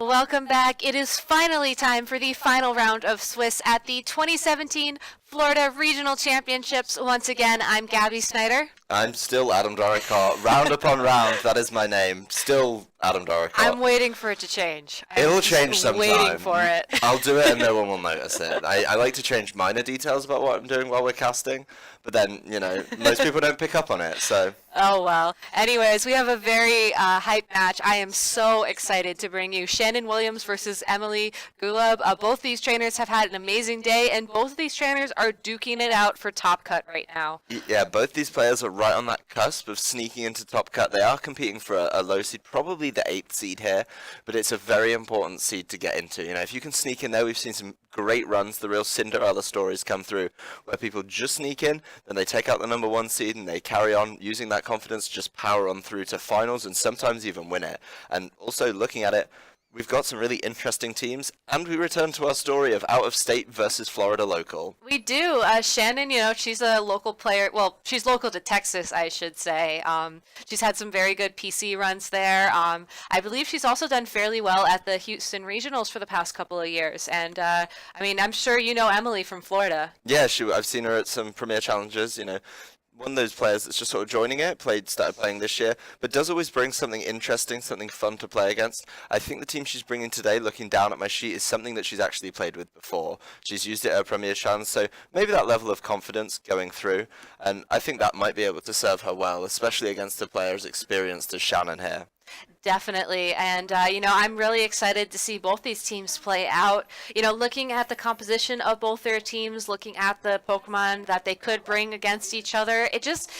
Welcome back. It is finally time for the final round of Swiss at the 2017 Florida Regional Championships. Once again, I'm Gabby Snyder. I'm still Adam Dorricott. Round upon round, that is my name. Still Adam Dorricott. I'm waiting for it to change. It'll change sometime. Waiting for it. I'll do it and no one will notice it. I like to change minor details about what I'm doing while we're casting, but then, most people don't pick up on it, so. Oh, well. Anyways, we have a very hype match. I am so excited to bring you Shannon Williams versus Emily Golub. Both these trainers have had an amazing day, and both of these trainers are duking it out for top cut right now. Yeah, both these players are right on that cusp of sneaking into top cut. They are competing for a low seed, probably the 8th seed here, but it's a very important seed to get into. If you can sneak in there, we've seen some great runs, the real Cinderella stories come through, where people just sneak in, then they take out the number 1 seed, and they carry on using that confidence, just power on through to finals, and sometimes even win it. And also looking at it, we've got some really interesting teams, and we return to our story of out-of-state versus Florida local. We do. Shannon, she's a local player. Well, she's local to Texas, I should say. She's had some very good PC runs there. I believe she's also done fairly well at the Houston Regionals for the past couple of years. And, I'm sure you know Emily from Florida. Yeah, I've seen her at some Premier Challenges, one of those players that's just sort of joining it, started playing this year, but does always bring something interesting, something fun to play against. I think the team she's bringing today, looking down at my sheet, is something that she's actually played with before. She's used it at Premier Challenge, so maybe that level of confidence going through, and I think that might be able to serve her well, especially against a player as experienced as Shannon here. Definitely. And, I'm really excited to see both these teams play out. Looking at the composition of both their teams, looking at the Pokemon that they could bring against each other, it just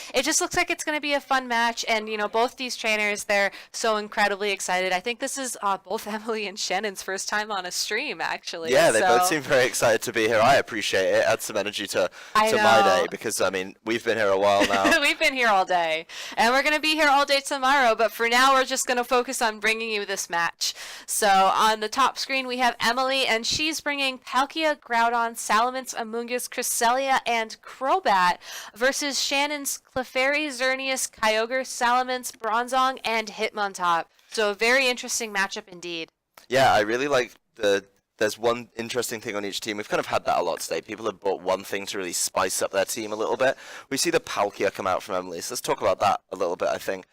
looks like it's going to be a fun match. And, both these trainers, they're so incredibly excited. I think this is both Emily and Shannon's first time on a stream, actually. Yeah, they both seem very excited to be here. I appreciate it. Add some energy to my day because, we've been here a while now. We've been here all day. And we're going to be here all day tomorrow. But for now, we're just going to focus on bringing you this match. So on the top screen we have Emily, and she's bringing Palkia, Groudon, Salamence, Amoonguss, Cresselia, and Crobat versus Shannon's Clefairy, Xerneas, Kyogre, Salamence, Bronzong, and Hitmontop. So a very interesting matchup indeed. Yeah, I really like there's one interesting thing on each team. We've kind of had that a lot today. People have bought one thing to really spice up their team a little bit. We see the Palkia come out from Emily, so let's talk about that a little bit, I think.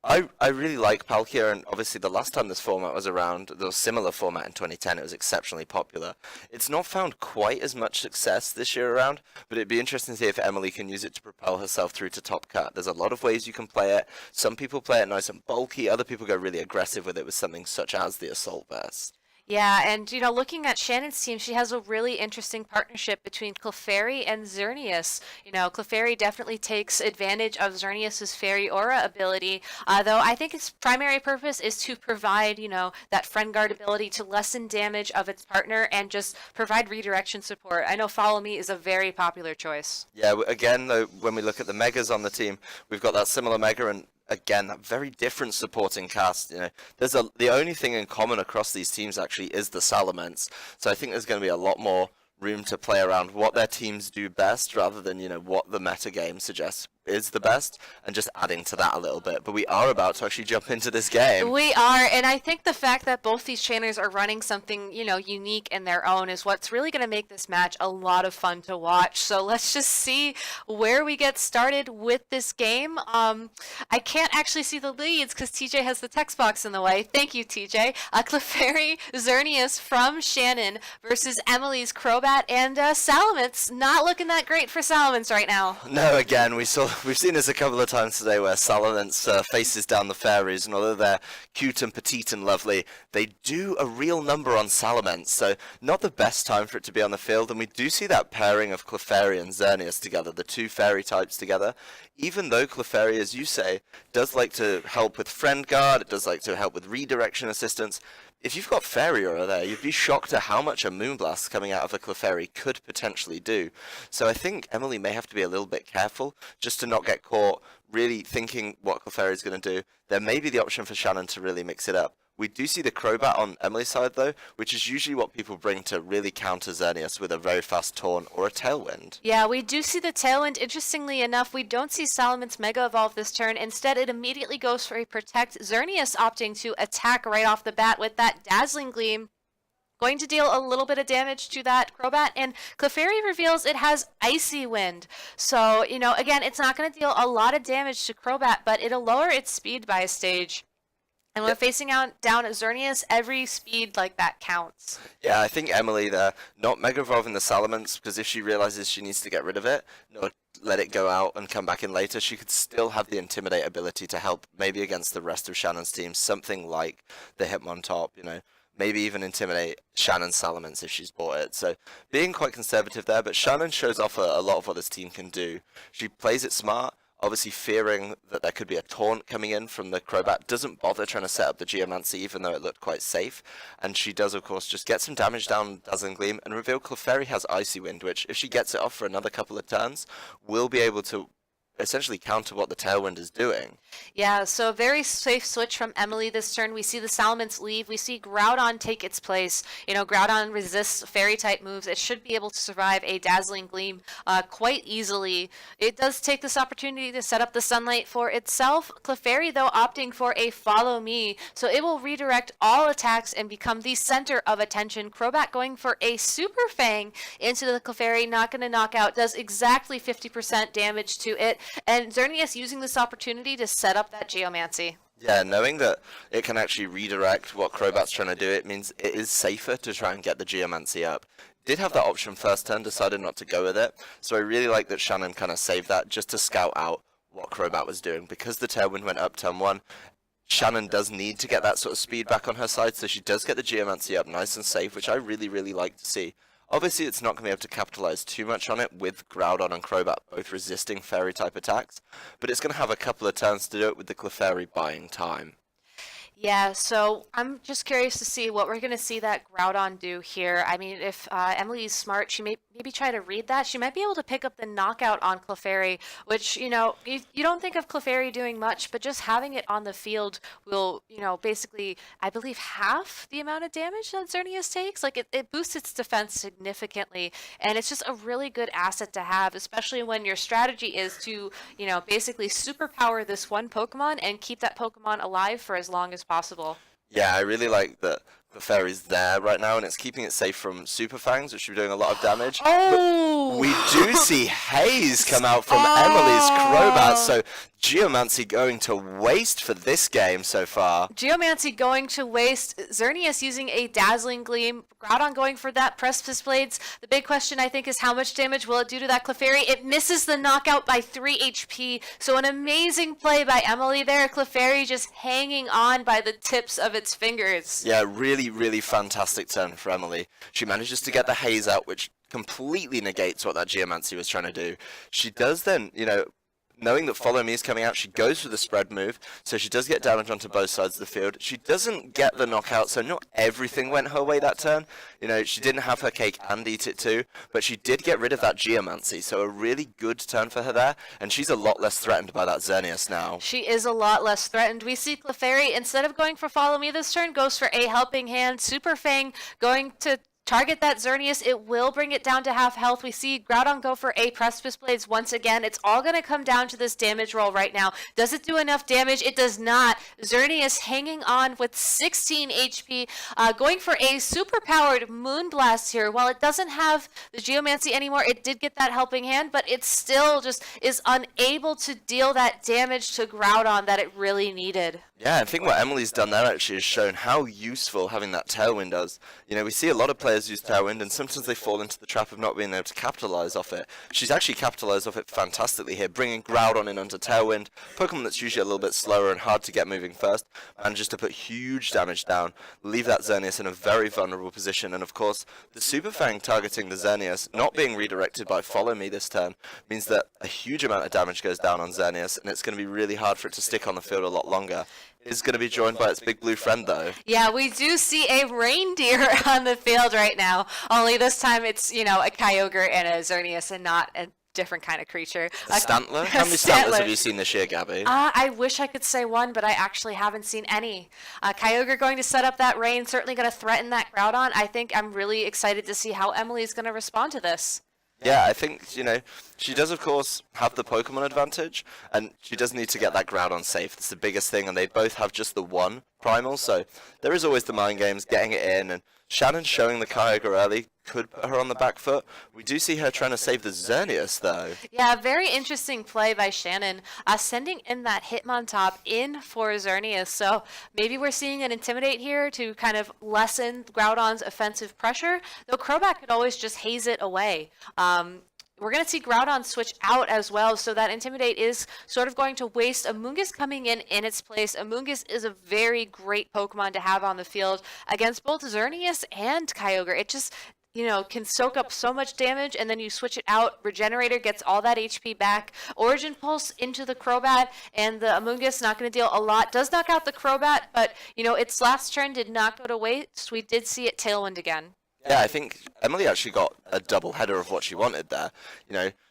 I really like Palkia, and obviously the last time this format was around, there was a similar format in 2010, it was exceptionally popular. It's not found quite as much success this year around, but it'd be interesting to see if Emily can use it to propel herself through to top cut. There's a lot of ways you can play it. Some people play it nice and bulky, other people go really aggressive with it with something such as the Assault Vest. Yeah, and looking at Shannon's team, she has a really interesting partnership between Clefairy and Xerneas. Clefairy definitely takes advantage of Xerneas' Fairy Aura ability, though I think its primary purpose is to provide, that Friend Guard ability to lessen damage of its partner and just provide redirection support. I know Follow Me is a very popular choice. Yeah, again, though, when we look at the Megas on the team, we've got that similar Mega, and again, that very different supporting cast. The only thing in common across these teams actually is the Salamence. So I think there's going to be a lot more room to play around what their teams do best rather than, what the meta game suggests is the best, and just adding to that a little bit. But we are about to actually jump into this game. We are, and I think the fact that both these trainers are running something, unique in their own is what's really going to make this match a lot of fun to watch. So let's just see where we get started with this game. I can't actually see the leads because TJ has the text box in the way. Thank you, TJ. Clefairy, Xerneas from Shannon versus Emily's Crobat and Salamence. Not looking that great for Salamence right now. No, again, we've seen this a couple of times today where Salamence faces down the fairies, and although they're cute and petite and lovely, they do a real number on Salamence, so not the best time for it to be on the field, and we do see that pairing of Clefairy and Xerneas together, the two fairy types together. Even though Clefairy, as you say, does like to help with Friend Guard, it does like to help with redirection assistance, if you've got Fairy Aura there, you'd be shocked at how much a Moonblast coming out of a Clefairy could potentially do. So I think Emily may have to be a little bit careful just to not get caught really thinking what Clefairy is going to do, there may be the option for Shannon to really mix it up. We do see the Crobat on Emily's side, though, which is usually what people bring to really counter Xerneas with a very fast Taunt or a Tailwind. Yeah, we do see the Tailwind. Interestingly enough, we don't see Salamon's Mega Evolve this turn. Instead, it immediately goes for a Protect. Xerneas opting to attack right off the bat with that Dazzling Gleam. Going to deal a little bit of damage to that Crobat, and Clefairy reveals it has Icy Wind. So, again, it's not going to deal a lot of damage to Crobat, but it'll lower its speed by a stage. And when facing down at Xerneas, every speed like that counts. Yeah, I think Emily there, not Mega Evolving the Salamence, because if she realizes she needs to get rid of it, not let it go out and come back in later, she could still have the Intimidate ability to help maybe against the rest of Shannon's team, something like the Hitmontop, maybe even intimidate Shannon's Salamence if she's bought it. So being quite conservative there, but Shannon shows off a lot of what this team can do. She plays it smart, obviously fearing that there could be a taunt coming in from the Crobat, doesn't bother trying to set up the Geomancy even though it looked quite safe. And she does, of course, just get some damage down Dazzling Gleam and reveal Clefairy has Icy Wind, which if she gets it off for another couple of turns, will be able to essentially counter what the Tailwind is doing. Yeah, so very safe switch from Emily this turn. We see the Salamence leave. We see Groudon take its place. Groudon resists Fairy-type moves. It should be able to survive a Dazzling Gleam quite easily. It does take this opportunity to set up the Sunlight for itself. Clefairy, though, opting for a Follow Me, so it will redirect all attacks and become the center of attention. Crobat going for a Super Fang into the Clefairy, not going to knock out, does exactly 50% damage to it. And Xerneas using this opportunity to set up that Geomancy. Yeah, knowing that it can actually redirect what Crobat's trying to do, it means it is safer to try and get the Geomancy up. Did have that option first turn, decided not to go with it. So I really like that Shannon kind of saved that just to scout out what Crobat was doing. Because the Tailwind went up turn 1, Shannon does need to get that sort of speed back on her side, so she does get the Geomancy up nice and safe, which I really, really like to see. Obviously, it's not going to be able to capitalize too much on it with Groudon and Crobat both resisting Fairy-type attacks, but it's going to have a couple of turns to do it with the Clefairy buying time. Yeah, so I'm just curious to see what we're going to see that Groudon do here. I mean, if Emily's smart, she may maybe try to read that. She might be able to pick up the knockout on Clefairy, which, you don't think of Clefairy doing much, but just having it on the field will, basically, I believe, half the amount of damage that Xerneas takes. Like, it boosts its defense significantly, and it's just a really good asset to have, especially when your strategy is to, basically superpower this one Pokemon and keep that Pokemon alive for as long as possible. Yeah, I really like that Clefairy's there right now, and it's keeping it safe from Super Fangs, which should be doing a lot of damage. Oh! But we do see Haze come out from Emily's Crobat, so Geomancy going to waste for this game so far. Geomancy going to waste, Xerneas using a Dazzling Gleam, Groudon going for that Precipice Blades. The big question, I think, is how much damage will it do to that Clefairy? It misses the knockout by 3 HP, so an amazing play by Emily there. Clefairy just hanging on by the tips of its fingers. Yeah, really, really fantastic turn for Emily. She manages to get the Haze out, which completely negates what that Geomancy was trying to do. She does then, knowing that Follow Me is coming out, she goes for the spread move, so she does get damage onto both sides of the field. She doesn't get the knockout, so not everything went her way that turn. She didn't have her cake and eat it too, but she did get rid of that Geomancy, so a really good turn for her there, and she's a lot less threatened by that Xerneas now. She is a lot less threatened. We see Clefairy, instead of going for Follow Me this turn, goes for a Helping Hand. Super Fang going to target that Xerneas. It will bring it down to half health. We see Groudon go for a Precipice Blades once again. It's all going to come down to this damage roll right now. Does it do enough damage? It does not. Xerneas hanging on with 16 HP, going for a super-powered Moonblast here. While it doesn't have the Geomancy anymore, it did get that Helping Hand, but it still just is unable to deal that damage to Groudon that it really needed. Yeah, I think what Emily's done there actually is shown how useful having that Tailwind does. We see a lot of players use Tailwind, and sometimes they fall into the trap of not being able to capitalize off it. She's actually capitalized off it fantastically here, bringing Groudon in onto Tailwind, Pokemon that's usually a little bit slower and hard to get moving first, manages to put huge damage down, leave that Xerneas in a very vulnerable position, and of course, the Super Fang targeting the Xerneas, not being redirected by Follow Me this turn, means that a huge amount of damage goes down on Xerneas, and it's going to be really hard for it to stick on the field a lot longer. Is going to be joined by its big blue friend, though. Yeah, we do see a reindeer on the field right now. Only this time it's, a Kyogre and a Xerneas and not a different kind of creature. A Stantler? How many Stantlers have you seen this year, Gabby? I wish I could say one, but I actually haven't seen any. Kyogre going to set up that rain, certainly going to threaten that Groudon. I think I'm really excited to see how Emily's going to respond to this. Yeah, I think, she does, of course, have the Pokemon advantage, and she does need to get that Groudon safe. That's the biggest thing, and they both have just the one Primal, so there is always the mind games, getting it in, and Shannon showing the Kyogre early could put her on the back foot. We do see her trying to save the Xerneas, though. Yeah, very interesting play by Shannon, sending in that Hitmontop in for Xerneas. So maybe we're seeing an Intimidate here to kind of lessen Groudon's offensive pressure, though Crobat could always just haze it away. We're going to see Groudon switch out as well, so that Intimidate is sort of going to waste Amoonguss coming in its place. Amoonguss is a very great Pokemon to have on the field against both Xerneas and Kyogre. It just, can soak up so much damage, and then you switch it out. Regenerator gets all that HP back. Origin Pulse into the Crobat, and the Amoonguss not going to deal a lot. Does knock out the Crobat, but, its last turn did not go to waste. We did see it Tailwind again. Yeah, I think Emily actually got a double header of what she wanted there.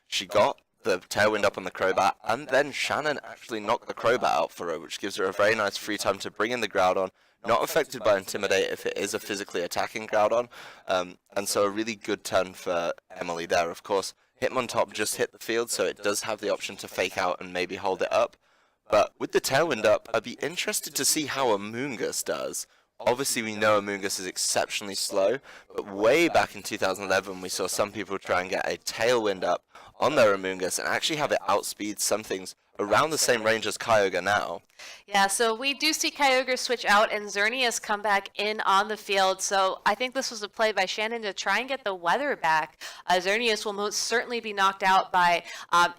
She got the Tailwind up on the Crobat, and then Shannon actually knocked the Crobat out for her, which gives her a very nice free time to bring in the Groudon, not affected by Intimidate if it is a physically attacking Groudon, and so a really good turn for Emily there. Of course, Hitmontop just hit the field, so it does have the option to fake out and maybe hold it up, but with the Tailwind up, I'd be interested to see how Amoonguss does. Obviously, we know Amoonguss is exceptionally slow, but way back in 2011, we saw some people try and get a Tailwind up on their Amoonguss and actually have it outspeed some things around the same range as Kyogre now. Yeah, so we do see Kyogre switch out and Xerneas come back in on the field. So I think this was a play by Shannon to try and get the weather back. Xerneas will most certainly be knocked out by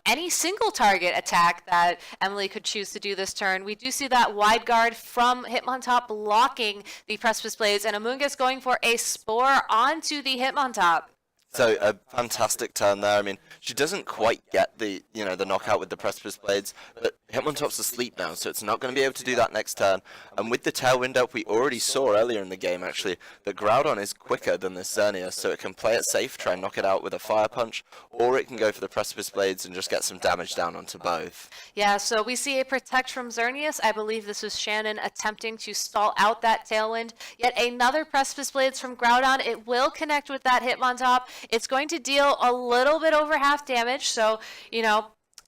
any single target attack that Emily could choose to do this turn. We do see that wide guard from Hitmontop blocking the Precipice Blades, and Amoonguss going for a Spore onto the Hitmontop. So a fantastic turn there. I mean, she doesn't quite get the knockout with the Precipice Blades, but Hitmontop's asleep now, so it's not going to be able to do that next turn. And with the Tailwind up, we already saw earlier in the game, actually, that Groudon is quicker than this Xerneas, so it can play it safe, try and knock it out with a Fire Punch, or it can go for the Precipice Blades and just get some damage down onto both. Yeah, so we see a Protect from Xerneas. I believe this was Shannon attempting to stall out that Tailwind. Yet another Precipice Blades from Groudon. It will connect with that Hitmontop. It's going to deal a little bit over half damage, so,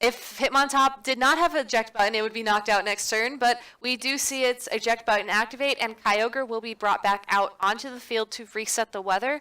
if Hitmontop did not have an eject button, it would be knocked out next turn, but we do see its eject button activate, and Kyogre will be brought back out onto the field to reset the weather.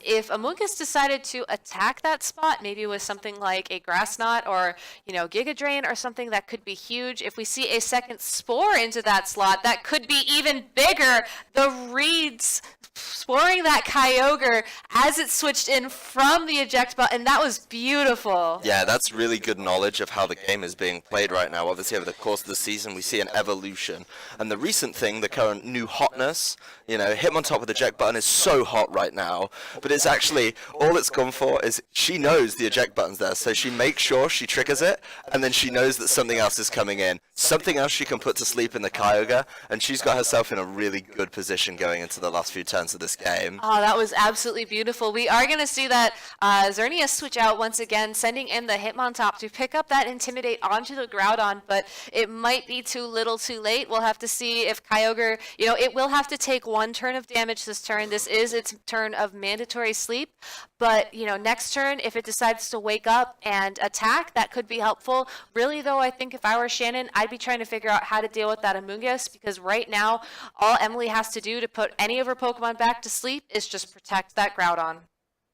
If Amoonguss decided to attack that spot, maybe with something like a Grass Knot or, Giga Drain or something that could be huge, if we see a second Spore into that slot, that could be even bigger. The Reeds sporing that Kyogre as it switched in from the eject button, that was beautiful. Yeah, that's really good knowledge of how the game is being played right now. Obviously, over the course of the season, we see an evolution. And the recent thing, the current new hotness, Hitmontop with the eject button is so hot right now, but it's actually, all it's gone for is she knows the eject button's there, so she makes sure she triggers it, and then she knows that something else is coming in. Something else she can put to sleep in the Kyogre, and she's got herself in a really good position going into the last few turns of this game. Oh, that was absolutely beautiful. We are going to see that Xerneas switch out once again, sending in the Hitmontop to pick up that Intimidate onto the Groudon, but it might be too little too late. We'll have to see if Kyogre, it will have to take one turn of damage this turn. This is its turn of mandatory sleep, but, next turn, if it decides to wake up and attack, that could be helpful. Really, though, I think if I were Shannon, I'd be trying to figure out how to deal with that Amoonguss, because right now, all Emily has to do to put any of her Pokemon back to sleep is just protect that Groudon.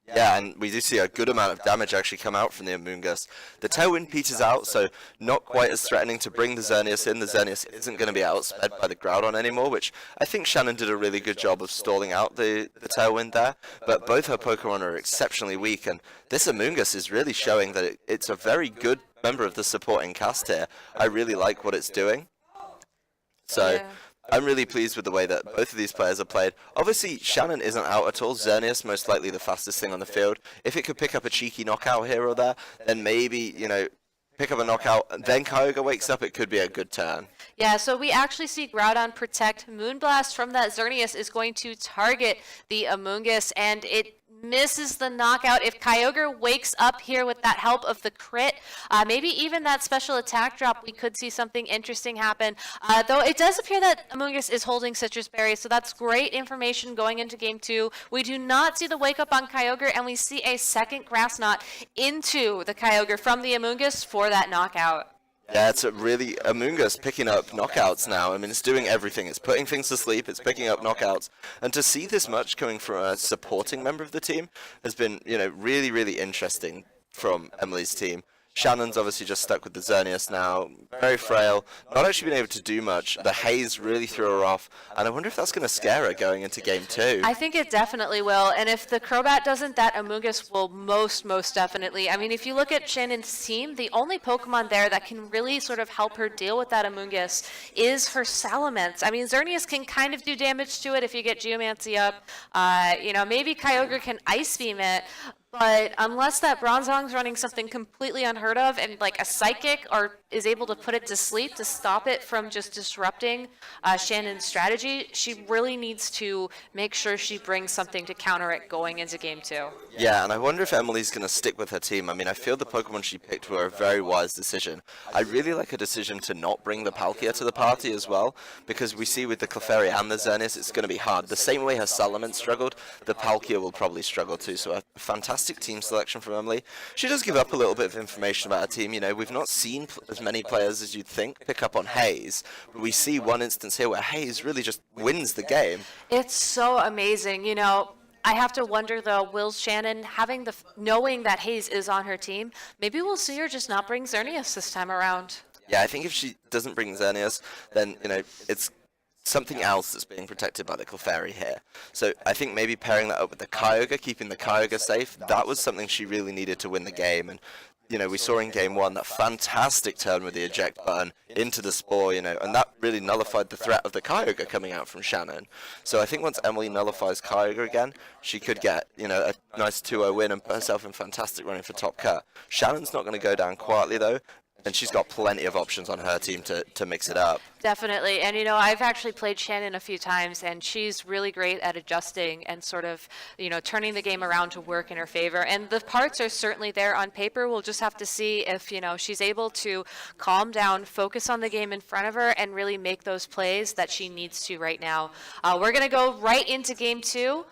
Yeah, and we do see a good amount of damage actually come out from the Amoonguss. The Tailwind peters out, so not quite as threatening to bring the Xerneas in. The Xerneas isn't going to be outsped by the Groudon anymore, which I think Shannon did a really good job of stalling out the Tailwind there. But both her Pokemon are exceptionally weak, and this Amoonguss is really showing that it's a very good member of the supporting cast here. I really like what it's doing. So... yeah. I'm really pleased with the way that both of these players are played. Obviously, Shannon isn't out at all. Xerneas, most likely the fastest thing on the field. If it could pick up a cheeky knockout here or there, then maybe, pick up a knockout, and then Kyogre wakes up, it could be a good turn. Yeah, so we actually see Groudon protect. Moonblast from that Xerneas is going to target the Amoonguss, and it misses the knockout. If Kyogre wakes up here with that help of the crit, maybe even that special attack drop, we could see something interesting happen. Though it does appear that Amoonguss is holding Citrus Berry, so that's great information going into game 2. We do not see the wake up on Kyogre, and we see a second Grass Knot into the Kyogre from the Amoonguss for that knockout. Yeah, it's a really Amoonguss picking up knockouts now. I mean, it's doing everything. It's putting things to sleep. It's picking up knockouts. And to see this much coming from a supporting member of the team has been, really, really interesting from Emily's team. Shannon's obviously just stuck with the Xerneas now, very frail, not actually been able to do much. The haze really threw her off, and I wonder if that's going to scare her going into game 2. I think it definitely will, and if the Crobat doesn't, that Amoonguss will most definitely. I mean, if you look at Shannon's team, the only Pokemon there that can really sort of help her deal with that Amoonguss is her Salamence. I mean, Xerneas can kind of do damage to it if you get Geomancy up. Maybe Kyogre can Ice Beam it, but unless that Bronzong's running something completely unheard of and like a Psychic or is able to put it to sleep to stop it from just disrupting Shannon's strategy, she really needs to make sure she brings something to counter it going into game 2. Yeah, and I wonder if Emily's going to stick with her team. I mean, I feel the Pokemon she picked were a very wise decision. I really like her decision to not bring the Palkia to the party as well, because we see with the Clefairy and the Xerneas, it's going to be hard. The same way her Salamence struggled, the Palkia will probably struggle too, so a fantastic team selection from Emily. She does give up a little bit of information about her team. We've not seen as many players as you'd think pick up on Haze, but we see one instance here where Haze really just wins the game. It's so amazing, I have to wonder though, will Shannon knowing that Haze is on her team, maybe we'll see her just not bring Xerneas this time around. Yeah, I think if she doesn't bring Xerneas, then it's something else that's being protected by the Clefairy here. So I think maybe pairing that up with the Kyogre, keeping the Kyogre safe, that was something she really needed to win the game. And we saw in game 1 that fantastic turn with the eject button into the Spore, and that really nullified the threat of the Kyogre coming out from Shannon. So I think once Emily nullifies Kyogre again, she could get, a nice 2-0 win and put herself in fantastic running for top cut. Shannon's not going to go down quietly though, and she's got plenty of options on her team to mix it up. Definitely. And, I've actually played Shannon a few times, and she's really great at adjusting and sort of, turning the game around to work in her favor. And the parts are certainly there on paper. We'll just have to see if, she's able to calm down, focus on the game in front of her, and really make those plays that she needs to right now. We're going to go right into game 2.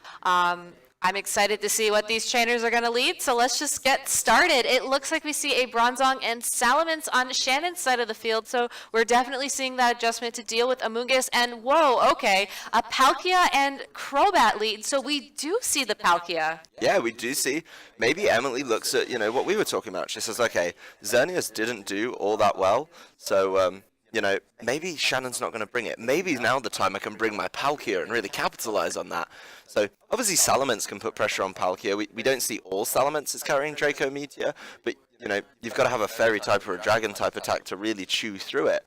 I'm excited to see what these trainers are going to lead, so let's just get started. It looks like we see a Bronzong and Salamence on Shannon's side of the field, so we're definitely seeing that adjustment to deal with Amoonguss, and whoa, okay, a Palkia and Crobat lead, so we do see the Palkia. Yeah, we do see. Maybe Emily looks at, what we were talking about. She says, okay, Xerneas didn't do all that well, so, maybe Shannon's not going to bring it. Maybe now the time I can bring my Palkia and really capitalize on that. So obviously Salamence can put pressure on Palkia. We don't see all Salamences carrying Draco Meteor, but you've got to have a Fairy type or a Dragon type attack to really chew through it.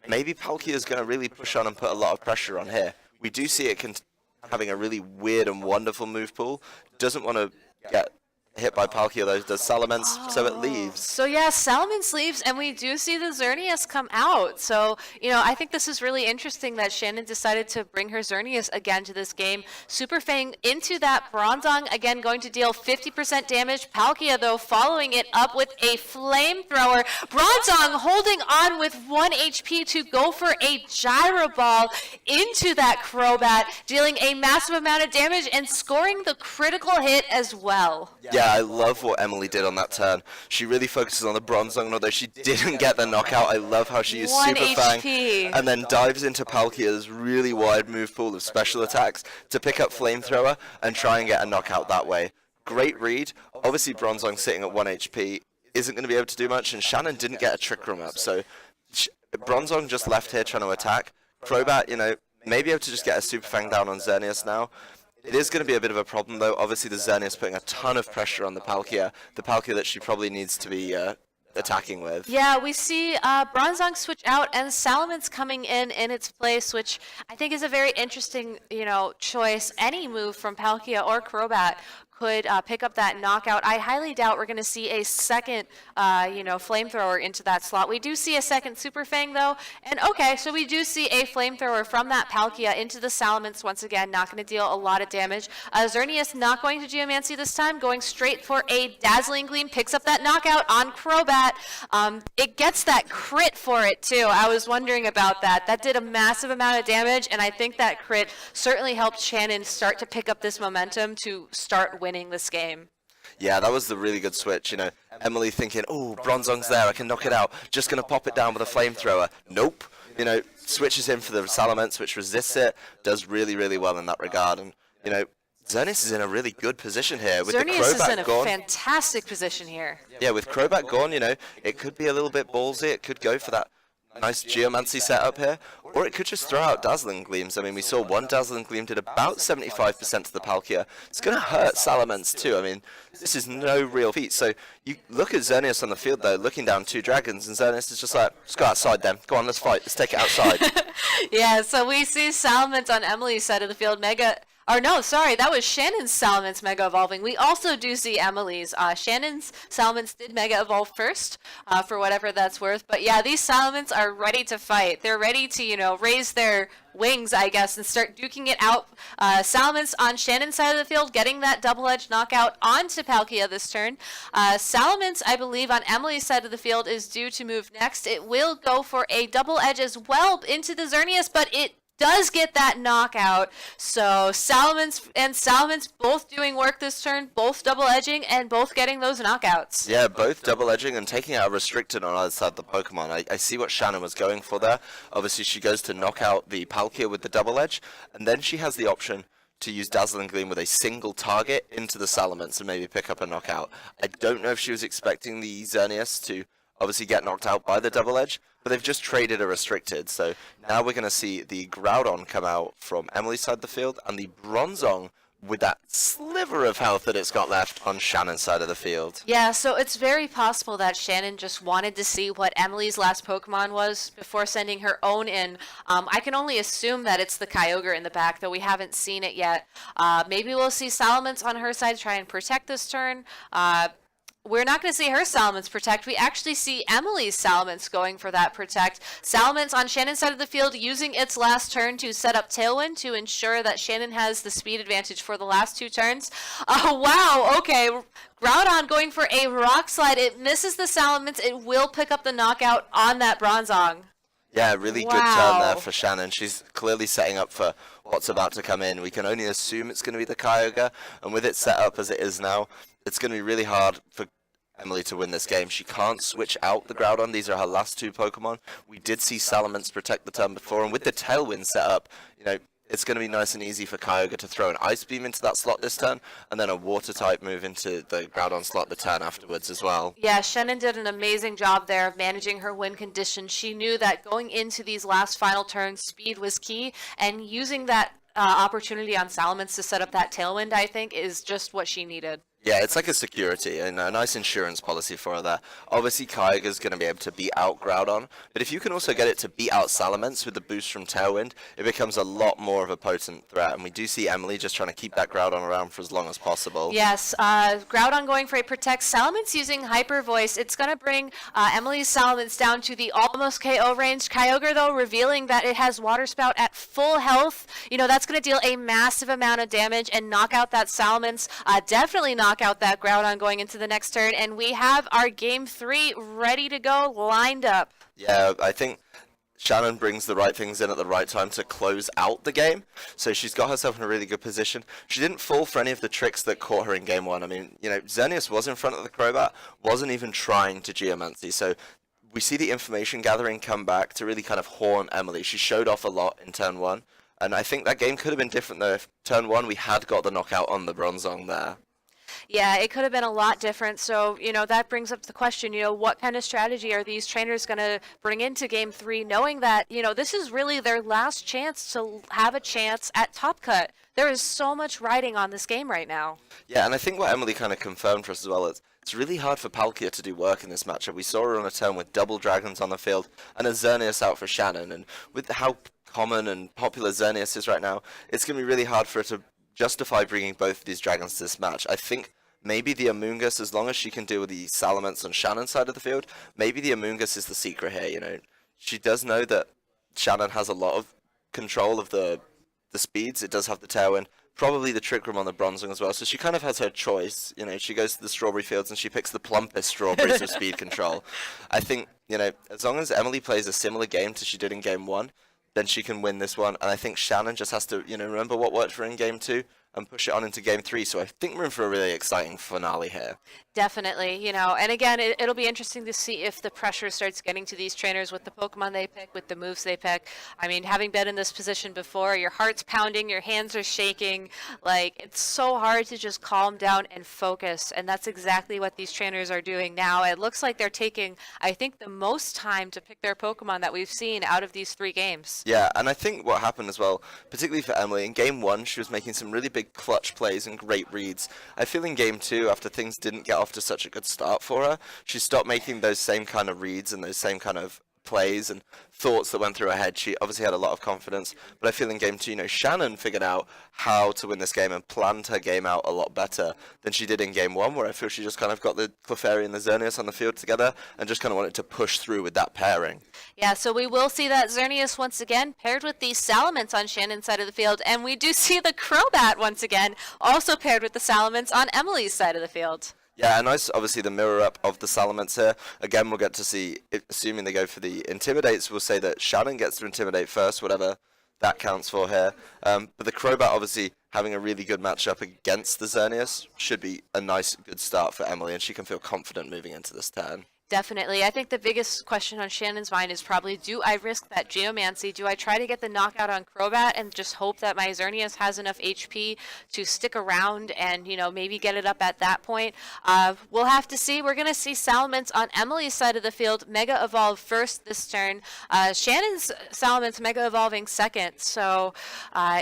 Maybe Palkia is going to really push on and put a lot of pressure on here. We do see it having a really weird and wonderful move pool. Doesn't want to get hit by Palkia though, does Salamence, so it leaves. So yeah, Salamence leaves, and we do see the Xerneas come out. So, I think this is really interesting that Shannon decided to bring her Xerneas again to this game. Super Fang into that Bronzong, again going to deal 50% damage. Palkia, though, following it up with a Flamethrower. Bronzong holding on with 1 HP to go for a Gyro Ball into that Crobat, dealing a massive amount of damage and scoring the critical hit as well. Yeah, I love what Emily did on that turn. She really focuses on the Bronzong, and although she didn't get the knockout, I love how she used Super Fang and then dives into Palkia's really wide move pool of special attacks to pick up Flamethrower and try and get a knockout that way. Great read. Obviously, Bronzong sitting at 1 HP isn't going to be able to do much, and Shannon didn't get a Trick Room up, so Bronzong just left here trying to attack. Crobat, may be able to just get a Super Fang down on Xerneas now. It is going to be a bit of a problem, though. Obviously, the Xerneas putting a ton of pressure on the Palkia that she probably needs to be attacking with. Yeah, we see Bronzong switch out and Salamence coming in its place, which I think is a very interesting, choice. Any move from Palkia or Crobat could pick up that knockout. I highly doubt we're going to see a second, flamethrower into that slot. We do see a second Super Fang, though. And okay, so we do see a flamethrower from that Palkia into the Salamence once again. Not going to deal a lot of damage. Xerneas not going to Geomancy this time, going straight for a Dazzling Gleam. Picks up that knockout on Crobat. It gets that crit for it, too. I was wondering about that. That did a massive amount of damage, and I think that crit certainly helped Shannon start to pick up this momentum to start winning this game. Yeah, that was the really good switch, Emily thinking, oh, Bronzong's there, I can knock it out. Just going to pop it down with a flamethrower. Nope. Switches in for the Salamence, which resists it, does really, really well in that regard. And, Xerneas is in a really good position here. With Xerneas the Crobat is in a gone, fantastic position here. Yeah, with Crobat gone, it could be a little bit ballsy. It could go for that nice Geomancy setup here, or it could just throw out Dazzling Gleams. I mean, we saw one Dazzling Gleam did about 75% to the Palkia. It's going to hurt Salamence too. I mean, this is no real feat. So you look at Xerneas on the field, though, looking down two dragons, and Xerneas is just like, let's go outside then. Go on, let's fight. Let's take it outside. Yeah, so we see Salamence on Emily's side of the field. That was Shannon's Salamence Mega Evolving. We also do see Emily's. Shannon's Salamence did Mega Evolve first, for whatever that's worth. But yeah, these Salamence are ready to fight. They're ready to, raise their wings, I guess, and start duking it out. Salamence on Shannon's side of the field, getting that double-edged knockout onto Palkia this turn. Salamence, I believe, on Emily's side of the field is due to move next. It will go for a double edge as well into the Xerneas, but it does get that knockout. So Salamence both doing work this turn, both double edging and both getting those knockouts. Yeah, both double edging and taking out a restricted on either side of the Pokemon. I see what Shannon was going for there. Obviously, she goes to knock out the Palkia with the double edge, and then she has the option to use Dazzling Gleam with a single target into the Salamence and maybe pick up a knockout. I don't know if she was expecting the Xerneas to obviously get knocked out by the double edge, but they've just traded a restricted. So now we're going to see the Groudon come out from Emily's side of the field, and the Bronzong with that sliver of health that it's got left on Shannon's side of the field. Yeah, so it's very possible that Shannon just wanted to see what Emily's last Pokemon was before sending her own in. I can only assume that it's the Kyogre in the back, though we haven't seen it yet. Maybe we'll see Salamence on her side try and protect this turn. We're not going to see her Salamence protect. We actually see Emily's Salamence going for that protect. Salamence on Shannon's side of the field using its last turn to set up Tailwind to ensure that Shannon has the speed advantage for the last two turns. Wow, okay. Groudon going for a Rock Slide. It misses the Salamence. It will pick up the knockout on that Bronzong. Yeah, really good turn there for Shannon. She's clearly setting up for what's about to come in. We can only assume it's going to be the Kyogre, and with it set up as it is now, it's going to be really hard for Emily to win this game. She can't switch out the Groudon. These are her last two Pokemon. We did see Salamence protect the turn before, and with the Tailwind set up, it's going to be nice and easy for Kyogre to throw an Ice Beam into that slot this turn, and then a Water-type move into the Groudon slot the turn afterwards as well. Yeah, Shannon did an amazing job there of managing her win condition. She knew that going into these last final turns, speed was key, and using that opportunity on Salamence to set up that Tailwind, I think, is just what she needed. Yeah, it's like a security and a nice insurance policy for her there. Obviously, Kyogre's going to be able to beat out Groudon, but if you can also get it to beat out Salamence with the boost from Tailwind, it becomes a lot more of a potent threat, and we do see Emily just trying to keep that Groudon around for as long as possible. Yes, Groudon going for a protect. Salamence using Hyper Voice. It's going to bring Emily's Salamence down to the almost KO range. Kyogre, though, revealing that it has Water Spout at full health. That's going to deal a massive amount of damage and knock out that Salamence. Definitely knock out that Groudon going into the next turn, and we have our game 3 ready to go, lined up. Yeah, I think Shannon brings the right things in at the right time to close out the game, so she's got herself in a really good position. She didn't fall for any of the tricks that caught her in game 1. I mean, Xerneas was in front of the Crobat, wasn't even trying to Geomancy, so we see the information gathering come back to really kind of haunt Emily. She showed off a lot in turn 1, and I think that game could have been different though if turn 1 we had got the knockout on the Bronzong there. Yeah, it could have been a lot different. So, that brings up the question, what kind of strategy are these trainers going to bring into Game 3, knowing that, this is really their last chance to have a chance at Top Cut. There is so much riding on this game right now. Yeah, and I think what Emily kind of confirmed for us as well is it's really hard for Palkia to do work in this matchup. We saw her on a turn with double dragons on the field and a Xerneas out for Shannon. And with how common and popular Xerneas is right now, it's going to be really hard for her to justify bringing both of these dragons to this match. I think maybe the Amoonguss, as long as she can deal with the Salamence on Shannon's side of the field, maybe the Amoonguss is the secret here. You know, she does know that Shannon has a lot of control of the speeds. It does have the Tailwind, probably the Trick Room on the Bronzong as well. So she kind of has her choice. You know, she goes to the Strawberry Fields and she picks the plumpest strawberries of speed control. I think, you know, as long as Emily plays a similar game to she did in Game 1, then she can win this one. And I think Shannon just has to, you know, remember what worked for her in Game 2 and push it on into Game 3. So I think we're in for a really exciting finale here. Definitely, you know, and again, it'll be interesting to see if the pressure starts getting to these trainers with the Pokemon they pick, with the moves they pick. I mean, having been in this position before, your heart's pounding, your hands are shaking. Like, it's so hard to just calm down and focus, and that's exactly what these trainers are doing now. It looks like they're taking, I think, the most time to pick their Pokemon that we've seen out of these 3 games. Yeah, and I think what happened as well, particularly for Emily, in Game 1, she was making some really big clutch plays and great reads. I feel in Game 2, after things didn't get off to such a good start for her, she stopped making those same kind of reads and those same kind of plays and thoughts that went through her head. She obviously had a lot of confidence, but I feel in Game 2, you know, Shannon figured out how to win this game and planned her game out a lot better than she did in Game 1, where I feel she just kind of got the Clefairy and the Xerneas on the field together and just kind of wanted to push through with that pairing. Yeah, so we will see that Xerneas once again paired with the Salamence on Shannon's side of the field, and we do see the Crobat once again also paired with the Salamence on Emily's side of the field. Yeah, and nice, obviously, the mirror up of the Salamence here. Again, we'll get to see, assuming they go for the Intimidates, we'll say that Shannon gets to Intimidate first, whatever that counts for here. But the Crobat, obviously, having a really good matchup against the Xerneas should be a nice, good start for Emily, and she can feel confident moving into this turn. Definitely. I think the biggest question on Shannon's mind is probably, do I risk that Geomancy? Do I try to get the knockout on Crobat and just hope that my Xerneas has enough HP to stick around and, you know, maybe get it up at that point? We'll have to see. We're going to see Salamence on Emily's side of the field Mega Evolve first this turn. Shannon's Salamence Mega Evolving second. So,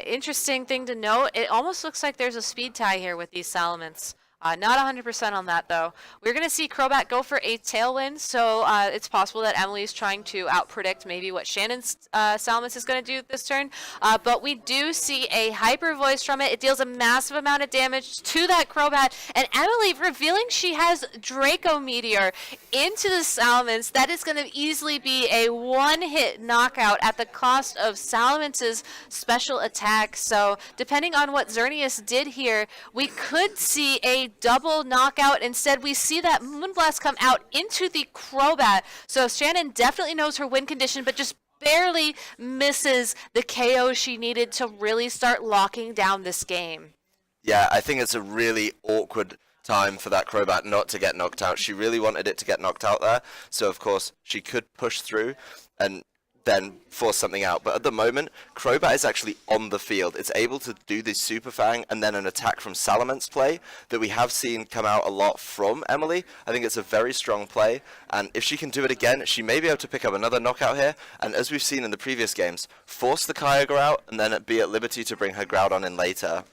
interesting thing to note. It almost looks like there's a speed tie here with these Salamence. Not 100% on that, though. We're going to see Crobat go for a Tailwind, so it's possible that Emily's trying to outpredict maybe what Shannon's Salamence is going to do this turn. But we do see a Hyper Voice from it. It deals a massive amount of damage to that Crobat, and Emily revealing she has Draco Meteor into the Salamence. That is going to easily be a one-hit knockout at the cost of Salamence's special attack. So depending on what Xerneas did here, we could see a double knockout. Instead, we see that Moonblast come out into the Crobat. So Shannon definitely knows her win condition, but just barely misses the KO she needed to really start locking down this game. Yeah, I think it's a really awkward time for that Crobat not to get knocked out. She really wanted it to get knocked out there, so of course she could push through and then force something out. But at the moment, Crobat is actually on the field. It's able to do the Super Fang and then an attack from Salamence play that we have seen come out a lot from Emily. I think it's a very strong play, and if she can do it again, she may be able to pick up another knockout here, and as we've seen in the previous games, force the Kyogre out and then be at liberty to bring her Groudon in later.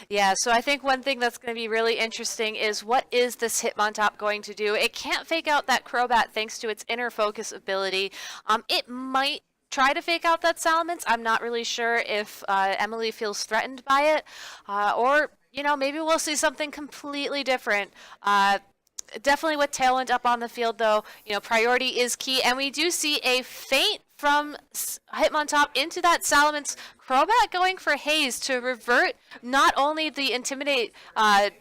Yeah, so I think one thing that's going to be really interesting is what is this Hitmontop going to do? It can't fake out that Crobat thanks to its inner focus ability. It might try to fake out that Salamence. I'm not really sure if Emily feels threatened by it. Or, you know, maybe we'll see something completely different. Definitely with Tailwind up on the field, though, you know, priority is key. And we do see a feint from Hitmontop into that Salamence. Crobat going for Haze to revert not only the Intimidate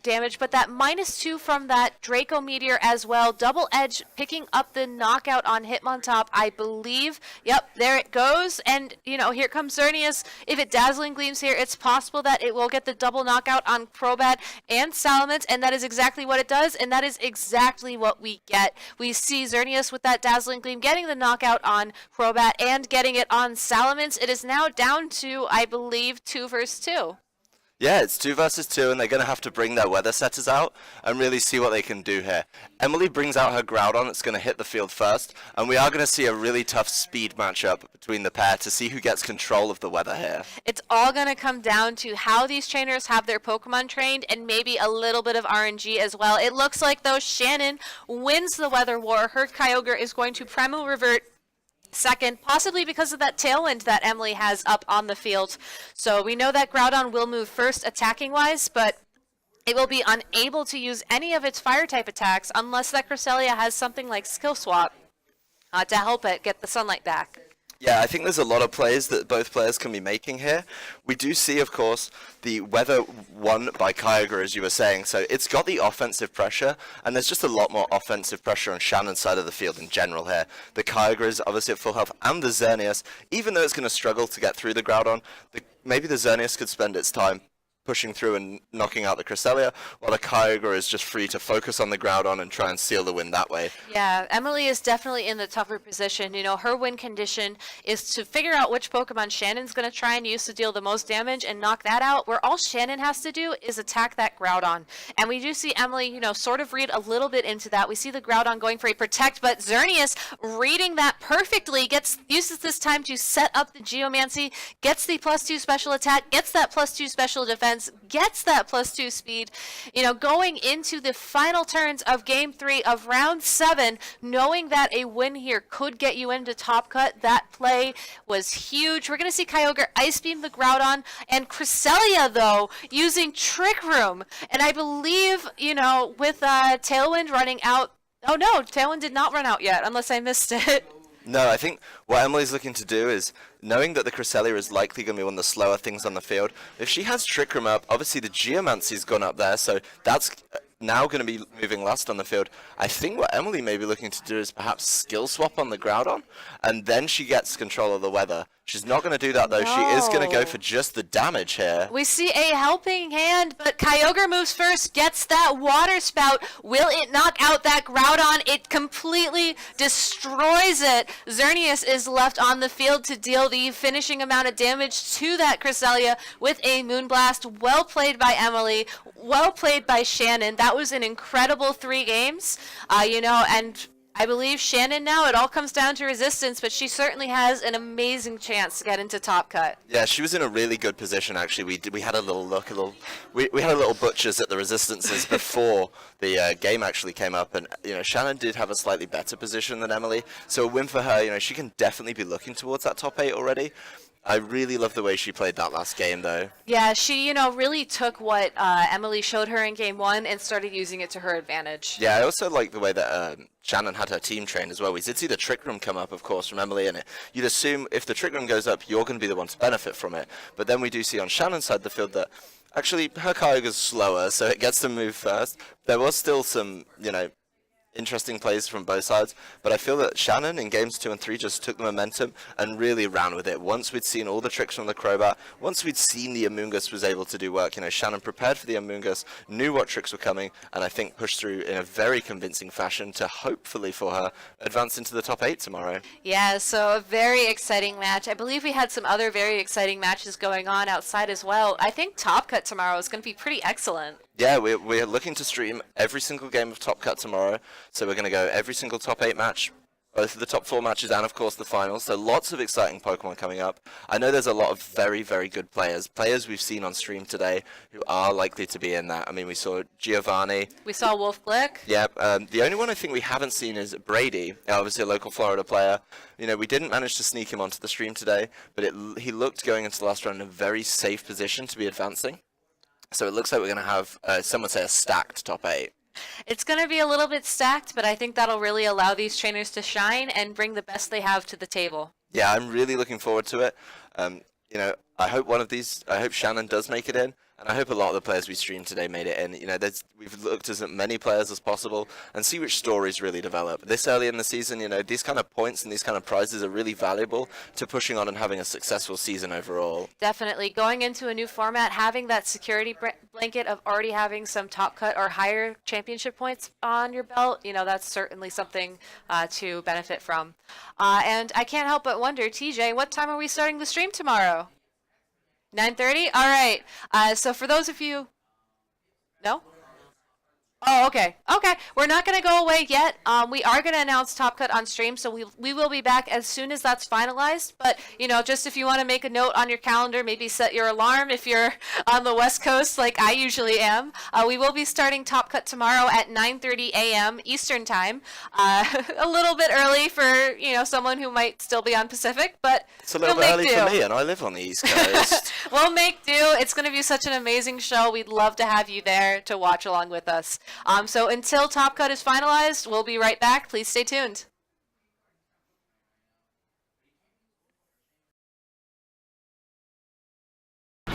damage, but that -2 from that Draco Meteor as well. Double Edge picking up the knockout on Hitmontop, I believe. Yep, there it goes. And, you know, here comes Xerneas. If it Dazzling Gleams here, it's possible that it will get the double knockout on Crobat and Salamence, and that is exactly what it does, and that is exactly what we get. We see Xerneas with that Dazzling Gleam getting the knockout on Crobat and getting it on Salamence. It is now down to, I believe, 2 versus 2. Yeah, it's 2 versus 2, and they're going to have to bring their weather setters out and really see what they can do here. Emily brings out her Groudon. It's going to hit the field first, and we are going to see a really tough speed matchup between the pair to see who gets control of the weather here. It's all going to come down to how these trainers have their Pokemon trained and maybe a little bit of RNG as well. It looks like, though, Shannon wins the weather war. Her Kyogre is going to Primal Revert second, possibly because of that tailwind that Emily has up on the field. So we know that Groudon will move first attacking-wise, but it will be unable to use any of its fire-type attacks unless that Cresselia has something like Skill Swap to help it get the sunlight back. Yeah, I think there's a lot of plays that both players can be making here. We do see, of course, the weather won by Kyogre, as you were saying, so it's got the offensive pressure, and there's just a lot more offensive pressure on Shannon's side of the field in general here. The Kyogre is obviously at full health, and the Xerneas, even though it's going to struggle to get through the Groudon, maybe the Xerneas could spend its time pushing through and knocking out the Cresselia, while the Kyogre is just free to focus on the Groudon and try and seal the win that way. Yeah, Emily is definitely in the tougher position. You know, her win condition is to figure out which Pokemon Shannon's going to try and use to deal the most damage and knock that out, where all Shannon has to do is attack that Groudon. And we do see Emily, you know, sort of read a little bit into that. We see the Groudon going for a Protect, but Xerneas reading that perfectly, uses this time to set up the Geomancy, gets the +2 special attack, gets that +2 special defense, gets that +2 speed. You know, going into the final turns of Game 3 of Round 7, knowing that a win here could get you into Top Cut, that play was huge. We're going to see Kyogre Ice Beam the Groudon, and Cresselia, though, using Trick Room. And I believe, you know, with Tailwind running out... Oh, no, Tailwind did not run out yet, unless I missed it. No, I think what Emily's looking to do is, knowing that the Cresselia is likely going to be one of the slower things on the field, if she has Trick Room up, obviously the Geomancy's gone up there, so that's now going to be moving last on the field. I think what Emily may be looking to do is perhaps Skill Swap on the Groudon, and then she gets control of the weather. She's not going to do that, though. No. She is going to go for just the damage here. We see a helping hand, but Kyogre moves first, gets that Water Spout. Will it knock out that Groudon? It completely destroys it. Xerneas is left on the field to deal the finishing amount of damage to that Cresselia with a Moonblast. Well played by Emily. Well played by Shannon. That was an incredible 3 games. You know, and I believe Shannon now, it all comes down to resistance, but she certainly has an amazing chance to get into Top Cut. Yeah, she was in a really good position, actually. We had a little look, we had a little butchers at the resistances before the game actually came up, and, you know, Shannon did have a slightly better position than Emily, so a win for her. You know, she can definitely be looking towards that top 8 already. I really love the way she played that last game, though. Yeah, she, you know, really took what Emily showed her in Game 1 and started using it to her advantage. Yeah, I also like the way that Shannon had her team trained as well. We did see the Trick Room come up, of course, from Emily, and you'd assume if the Trick Room goes up, you're going to be the one to benefit from it. But then we do see on Shannon's side of the field that actually her Kyogre's slower, so it gets to move first. There was still some, you know, interesting plays from both sides, but I feel that Shannon in games 2 and 3 just took the momentum and really ran with it. Once we'd seen all the tricks from the Crobat, once we'd seen the Amoonguss was able to do work, you know, Shannon prepared for the Amoonguss, knew what tricks were coming, and I think pushed through in a very convincing fashion to hopefully for her advance into the top 8 tomorrow. Yeah, so a very exciting match. I believe we had some other very exciting matches going on outside as well. I think Top Cut tomorrow is going to be pretty excellent. Yeah, we're looking to stream every single game of Top Cut tomorrow, so we're going to go every single top 8 match, both of the top 4 matches, and of course the finals, so lots of exciting Pokemon coming up. I know there's a lot of very, very good players we've seen on stream today who are likely to be in that. I mean, we saw Giovanni. We saw Wolf Glick. Yeah, the only one I think we haven't seen is Brady, obviously a local Florida player. You know, we didn't manage to sneak him onto the stream today, but he looked going into the last round in a very safe position to be advancing. So it looks like we're going to have, some would say, a stacked top 8. It's going to be a little bit stacked, but I think that'll really allow these trainers to shine and bring the best they have to the table. Yeah, I'm really looking forward to it. You know, I hope Shannon does make it in, and I hope a lot of the players we streamed today made it in. You know, we've looked at as many players as possible and see which stories really develop. This early in the season, you know, these kind of points and these kind of prizes are really valuable to pushing on and having a successful season overall. Definitely. Going into a new format, having that security blanket of already having some Top Cut or higher championship points on your belt, you know, that's certainly something to benefit from. And I can't help but wonder, TJ, what time are we starting the stream tomorrow? 9:30? All right. So for those of you... No? Oh, okay. Okay. We're not going to go away yet. We are going to announce Top Cut on stream, so we will be back as soon as that's finalized. But, just if you want to make a note on your calendar, maybe set your alarm if you're on the West Coast like I usually am. We will be starting Top Cut tomorrow at 9:30 a.m. Eastern Time. A little bit early for, someone who might still be on Pacific, but It's a little we'll bit make early do. for me, and I live on the East Coast. We'll make do. It's going to be such an amazing show. We'd love to have you there to watch along with us. So until Top Cut is finalized, we'll be right back. Please stay tuned.